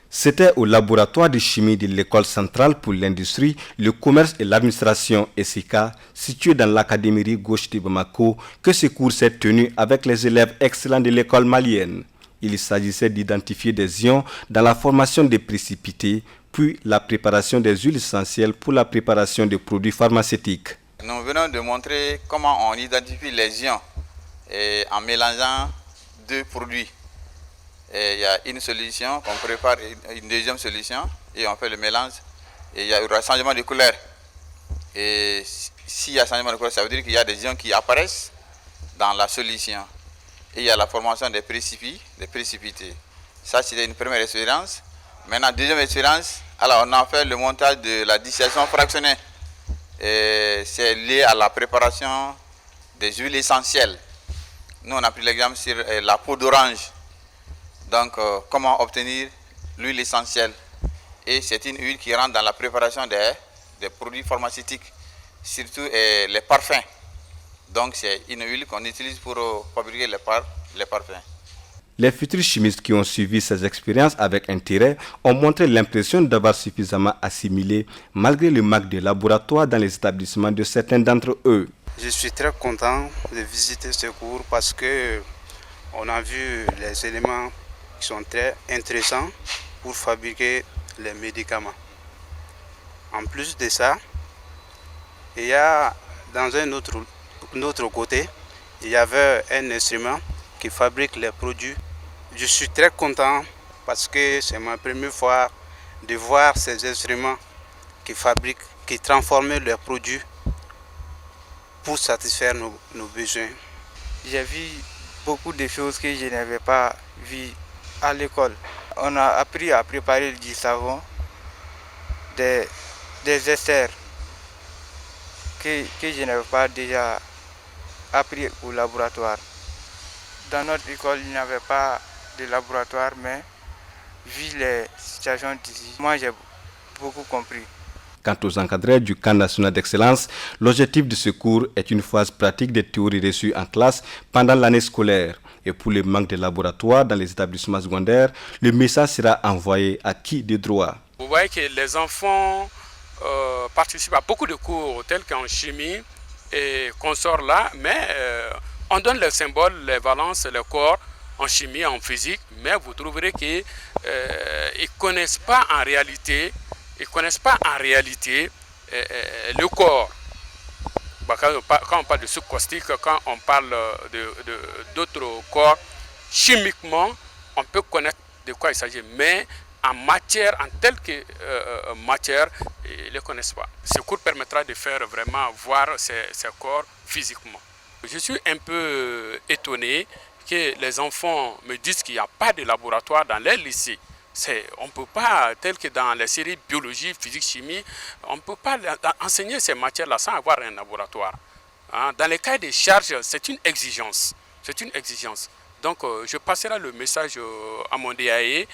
C'était au laboratoire de chimie de l'École centrale pour l'industrie, le commerce et l'administration (ESICA), situé dans l'académie gauche de Bamako, que ce cours s'est tenu avec les élèves excellents de l'école malienne. Il s'agissait d'identifier des ions dans la formation des précipités, puis la préparation des huiles essentielles pour la préparation des produits pharmaceutiques. Nous venons de montrer comment on identifie les ions en mélangeant deux produits. Et il y a une solution, on prépare une deuxième solution et on fait le mélange et il y aura changement de couleur. Et s'il y a changement de couleur, ça veut dire qu'il y a des ions qui apparaissent dans la solution. Et il y a la formation des précipités. Ça, c'était une première expérience. Maintenant, deuxième expérience, alors on a fait le montage de la distillation fractionnée. C'est lié à la préparation des huiles essentielles. Nous, on a pris l'exemple sur la peau d'orange. Donc, comment obtenir l'huile essentielle. Et c'est une huile qui rentre dans la préparation des produits pharmaceutiques, surtout les parfums. Donc, c'est une huile qu'on utilise pour fabriquer les parfums. Les futurs chimistes qui ont suivi ces expériences avec intérêt ont montré l'impression d'avoir suffisamment assimilé malgré le manque de laboratoire dans les établissements de certains d'entre eux. Je suis très content de visiter ce cours parce que on a vu les éléments qui sont très intéressants pour fabriquer les médicaments. En plus de ça, il y a dans un autre côté, il y avait un instrument qui fabrique les produits. Je suis très content parce que c'est ma première fois de voir ces instruments qui transforment les produits pour satisfaire nos besoins. J'ai vu beaucoup de choses que je n'avais pas vues à l'école. On a appris à préparer du savon, des esters que je n'avais pas déjà appris au laboratoire. Dans notre école, il n'y avait pas de laboratoire, mais vu les situations d'ici, moi j'ai beaucoup compris. Quant aux encadrés du camp national d'excellence, l'objectif de ce cours est une phase pratique des théories reçues en classe pendant l'année scolaire. Et pour le manque de laboratoires dans les établissements secondaires, le message sera envoyé à qui de droit. Vous voyez que les enfants participent à beaucoup de cours tels qu'en chimie et consorts là, mais on donne les symboles, les valences, les corps en chimie, en physique, mais vous trouverez qu'ils ne connaissent pas en réalité, le corps. Quand on parle de sucre caustique, quand on parle d'autres corps, chimiquement, on peut connaître de quoi il s'agit, mais en matière, en telle que matière, ils ne le connaissent pas. Ce cours permettra de faire vraiment voir ces corps physiquement. Je suis un peu étonné que les enfants me disent qu'il n'y a pas de laboratoire dans les lycées. On ne peut pas, tel que dans les séries biologie, physique, chimie, on ne peut pas enseigner ces matières-là sans avoir un laboratoire. Dans les cas des charges, c'est une exigence. Donc, je passerai le message à mon DAE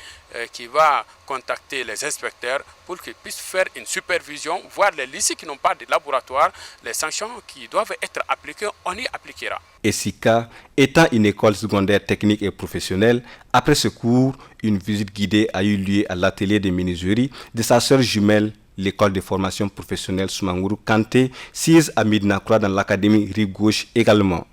qui va contacter les inspecteurs pour qu'ils puissent faire une supervision, voir les lycées qui n'ont pas de laboratoire, les sanctions qui doivent être appliquées, on y appliquera. ESICA étant une école secondaire technique et professionnelle, après ce cours, une visite guidée a eu lieu à l'atelier de menuiserie de sa sœur jumelle, l'école de formation professionnelle Soumangourou Kanté, sise à Médina Croix dans l'académie Rive Gauche également.